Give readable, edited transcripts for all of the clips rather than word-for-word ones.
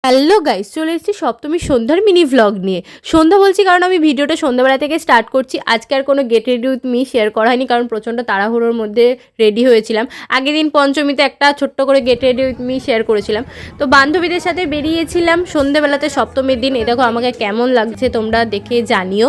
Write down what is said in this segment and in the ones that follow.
Hello guys, চলে এসেছি সপ্তমী সন্ধ্যার মিনি ভ্লগ নিয়ে। সন্ধ্যা বলছি কারণ আমি ভিডিওটা সন্ধ্যাবেলা থেকে স্টার্ট করছি। আজকে আর কোনো get ready with me share করা হয়নি, কারণ প্রচণ্ড তাড়াহুড়োর মধ্যে রেডি হয়েছিলাম। আগের দিন পঞ্চমীতে একটা ছোট্ট করে get ready with me share করেছিলাম। তো বান্ধবীদের সাথে বেরিয়েছিলাম সন্ধ্যেবেলাতে সপ্তমীর দিন। দেখো আমাকে কেমন লাগছে তোমরা দেখে জানিও।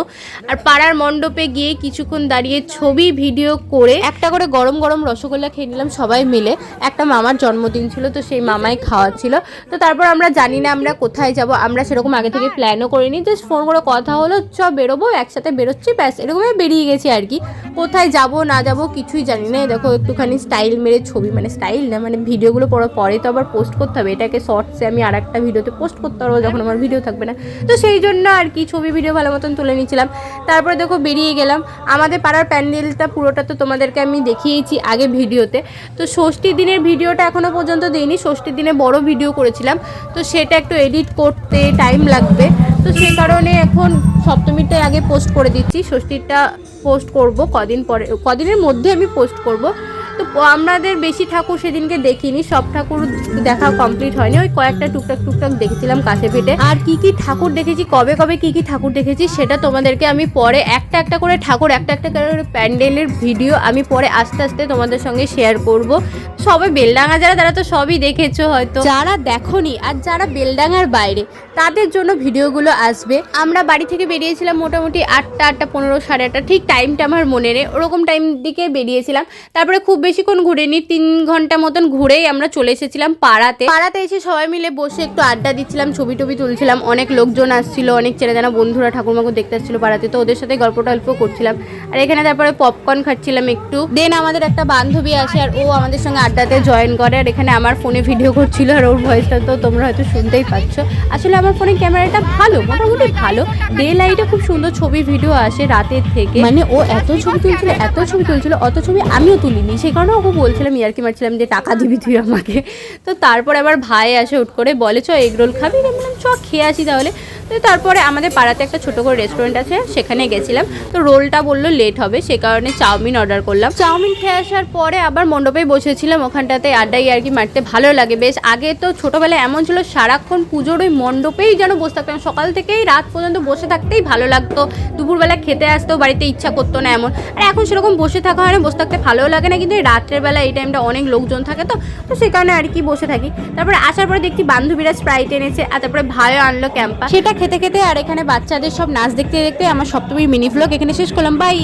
আর পাড়ার মণ্ডপে গিয়ে কিছুক্ষণ দাঁড়িয়ে ছবি ভিডিও করে একটা করে গরম গরম রসগোল্লা খেয়ে নিলাম সবাই মিলে। একটা মামার জন্মদিন ছিল, তো সেই মামাই খাওয়াচ্ছিল। তো তারপর আমরা জানি না আমরা কোথায় যাব, আমরা সেরকম আগে থেকে প্ল্যানও করিনি। জাস্ট ফোন করে কথা হলো, চ বেরোবো, একসাথে বেরোচ্ছি, ব্যাস এরকমই বেরিয়ে গেছি আর কি। কোথায় যাব না যাব কিছুই জানি না। দেখো একটুখানি স্টাইল মেরে ছবি, মানে স্টাইল না, মানে ভিডিওগুলো পরে তো আবার পোস্ট করতে হবে। এটাকে শর্টসে আমি আর একটা ভিডিওতে পোস্ট করতে পারবো যখন আমার ভিডিও থাকবে না। তো সেই জন্য আর কি ছবি ভিডিও ভালো মতন তুলে নিয়েছিলাম। তারপরে দেখো বেরিয়ে গেলাম। আমাদের পাড়ার প্যান্ডেলটা পুরোটা তো তোমাদেরকে আমি দেখিয়েছি আগে ভিডিওতে। তো ষষ্ঠী দিনের ভিডিওটা এখনও পর্যন্ত দিইনি। ষষ্ঠীর দিনে বড় ভিডিও করেছিলাম, তো সেটা একটু এডিট করতে টাইম লাগবে। তো সেই কারণে এখন সপ্তমীটাই আগে পোস্ট করে দিচ্ছি, ষষ্ঠীটা পোস্ট করব কদিনের মধ্যে আমি পোস্ট করব। তো আমাদের বেশি ঠাকুর সেদিনকে দেখিনি, সব ঠাকুর দেখা কমপ্লিট হয়নি। ওই কয়েকটা টুকটাক দেখেছিলাম কাছে পেটে। আর কি কি ঠাকুর দেখেছি, কবে কি কি ঠাকুর দেখেছি সেটা তোমাদেরকে আমি পরে একটা করে ঠাকুর, একটা করে প্যান্ডেলের ভিডিও আমি পরে আস্তে আস্তে তোমাদের সঙ্গে শেয়ার করব। সবাই বেলডাঙা যারা, তারা তো সবই দেখেছো হয়তো। যারা দেখোনি আর যারা বেলডাঙার বাইরে, তাদের জন্য ভিডিওগুলো আসবে। আমরা বাড়ি থেকে বেরিয়েছিলাম মোটামুটি 8:15, 8:30, ঠিক টাইমটা আমার মনে নেই, ওরকম টাইম দিকে বেরিয়েছিলাম। তারপরে খুব বেশিক্ষণ ঘুরেনি, 3 ঘন্টা মতন ঘুরেই আমরা চলে এসেছিলাম পাড়াতে এসে সবাই মিলে বসে একটু আড্ডা দিচ্ছিলাম, ছবি টবি তুলছিলাম। অনেক লোকজন আসছিল, অনেক চেনা জানা বন্ধুরা ঠাকুরমাকে দেখতে আসছিল পাড়াতে, তো ওদের সাথে গল্প টল্প করছিলাম। আর এখানে তারপরে পপকর্ন খাচ্ছিলাম একটু। দেন আমাদের একটা বান্ধবী আসে আর ও আমাদের সঙ্গে আড্ডাতে জয়েন করে। আর এখানে আমার ফোনে ভিডিও করছিল, আর ওর ভয়েসটা তো তোমরা হয়তো শুনতেই পাচ্ছ। আসলে আমার ফোনে ক্যামেরাটা ভালো, মোটামুটি ভালো, ডে লাইটে খুব সুন্দর ছবি ভিডিও আসে রাতের থেকে। মানে ও এত ছবি তুলছিল, অত ছবি আমিও তুলিনি। সেই কারণে ওকে বলছিলাম, ইয়ার্কি মারছিলাম যে টাকা দিবি তুই আমাকে। তো তারপরে আবার ভাই আসে হুট করে, বলে চ এগ রোল খাবি, বললাম চ খেয়ে আসি তাহলে। তো তারপরে আমাদের পাড়াতে একটা ছোটো করে রেস্টুরেন্ট আছে, সেখানে গেছিলাম। তো রোলটা বললো লেট হবে, সে কারণে চাউমিন অর্ডার করলাম। চাউমিন খেয়ে আসার পরে আবার মণ্ডপে বসেছিলাম, ওখানটাতে আড্ডাই আর কি মারতে ভালো লাগে বেশ। আগে তো ছোটোবেলায় এমন ছিল, সারাক্ষণ পুজোর ওই মণ্ডপেই যেন বসে থাকতাম, সকাল থেকেই রাত পর্যন্ত বসে থাকতেই ভালো লাগতো। দুপুরবেলা খেতে আসতেও বাড়িতে ইচ্ছা করতো না এমন। আর এখন সেরকম বসে থাকা হয় না, বসে থাকতে ভালোও লাগে না, কিন্তু এই রাত্রের বেলা এই টাইমটা অনেক লোকজন থাকে, তো সে কারণে আর কি বসে থাকি। তারপরে আসার পরে দেখছি বান্ধবীরা স্প্রাইট এনেছে, আর তারপরে ভাইও আনলো ক্যাম্পা। সেটা খেতে আর এখানে বাচ্চাদের সব নাচ দেখতে আমার সপ্তমীর মিনি ভ্লগ এখানে শেষ করলাম। বাই।